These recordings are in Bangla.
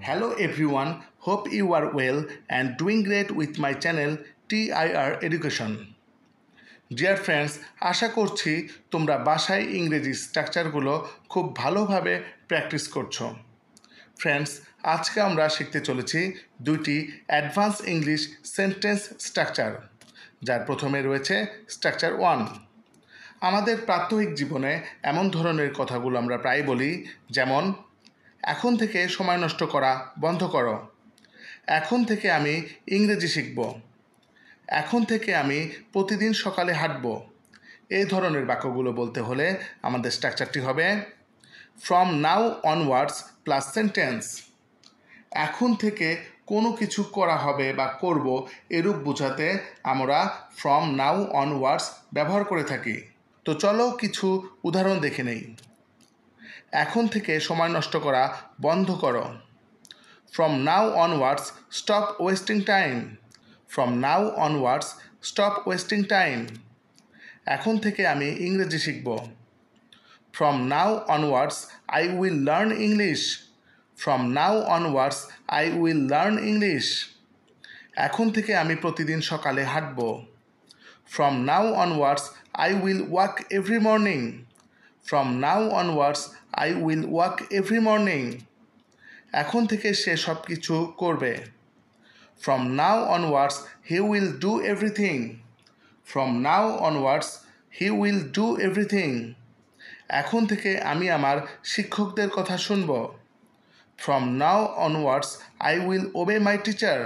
Hello everyone, hope you are well and doing great with my channel TIR Education. Dear friends, আশা করছি তোমরা বাসায় ইংরেজি স্ট্রাকচারগুলো খুব ভালোভাবে প্র্যাকটিস করছো। ফ্রেন্ডস, আজকে আমরা শিখতে চলেছি দুইটি অ্যাডভান্স ইংলিশ সেন্টেন্স স্ট্রাকচার, যার প্রথমে রয়েছে স্ট্রাকচার 1। আমাদের প্রাত্যহিক জীবনে এমন ধরনের কথাগুলো আমরা প্রায় বলি, যেমন এখন থেকে সময় নষ্ট করা বন্ধ করো, এখন থেকে আমি ইংরেজি শিখব, এখন থেকে আমি প্রতিদিন সকালে হাঁটব। এই ধরনের বাক্যগুলো বলতে হলে আমাদের স্ট্রাকচারটি হবে from now onwards plus sentence. এখন থেকে কোনো কিছু করা হবে বা করব, এরূপ বোঝাতে আমরা ফ্রম নাও অনওয়ার্ডস ব্যবহার করে থাকি। তো চলো কিছু উদাহরণ দেখে নেই। এখন থেকে সময় নষ্ট করা বন্ধ করো। From now onwards stop wasting time. From now onwards stop wasting time. এখন থেকে আমি ইংরেজি শিখব। From now onwards I will learn English. From now onwards I will learn English. এখন থেকে আমি প্রতিদিন সকালে হাঁটব। From now onwards I will walk every morning. From now onwards I will walk every morning. এখন থেকে সে সব কিছু করবে। From now onwards he will do everything. From now onwards he will do everything. এখন থেকে আমি আমার শিক্ষকদের কথা শুনব। From now onwards I will obey my teacher.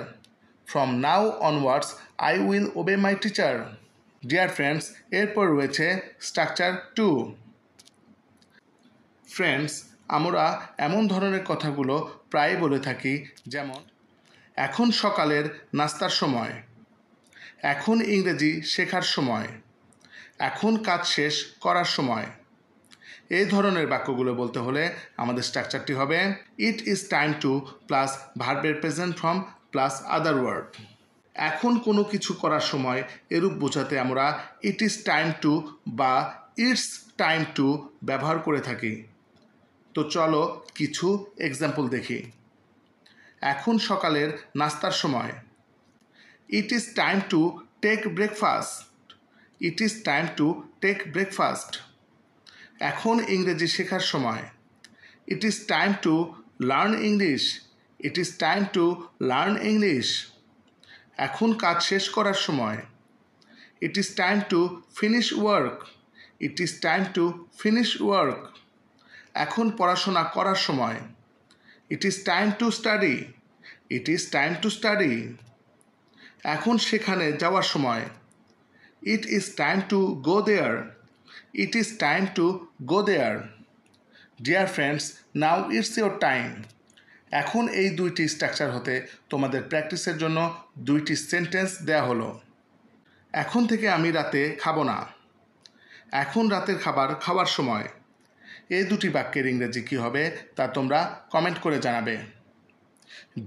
From now onwards I will obey my teacher. Dear friends, এরপর রয়েছে স্ট্রাকচার 2। ফ্রেন্ডস, আমরা এমন ধরনের কথাগুলো প্রায় বলে থাকি, যেমন এখন সকালের নাস্তার সময়, এখন ইংরেজি শেখার সময়, এখন কাজ শেষ করার সময়। এই ধরনের বাক্যগুলো বলতে হলে আমাদের স্ট্রাকচারটি হবে it is time to plus ভার্বের present form plus other word. এখন কোনো কিছু করার সময় এরূপ বোঝাতে আমরা ইট ইজ টাইম টু বা ইটস টাইম টু ব্যবহার করে থাকি। তো চলো কিছু এক্সাম্পল দেখি। এখন সকালের নাস্তার সময়, it is time to take breakfast. It is time to take breakfast. এখন ইংরেজি শেখার সময়, it is time to learn English. It is time to learn English. এখন কাজ শেষ করার সময়, it is time to finish work. It is time to finish work. এখন পড়াশোনা করার সময়, it is time to study. It is time to study. এখন সেখানে যাওয়ার সময়, it is time to go there. It is time to go there. Dear friends, now it's your time. এখন এই দুইটি স্ট্রাকচার হতে তোমাদের প্র্যাকটিসের জন্য দুইটি সেন্টেন্স দেয়া হলো। এখন থেকে আমি রাতে খাবো না। এখন রাতের খাবার খাওয়ার সময়। এই দুটি বাক্যের ইংরেজি কী হবে তা তোমরা কমেন্ট করে জানাবে।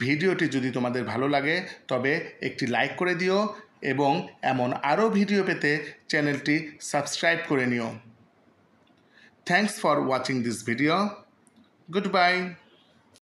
ভিডিওটি যদি তোমাদের ভালো লাগে তবে একটি লাইক করে দিও এবং এমন আরও ভিডিও পেতে চ্যানেলটি সাবস্ক্রাইব করে নিও। Thanks for watching this video. Good bye.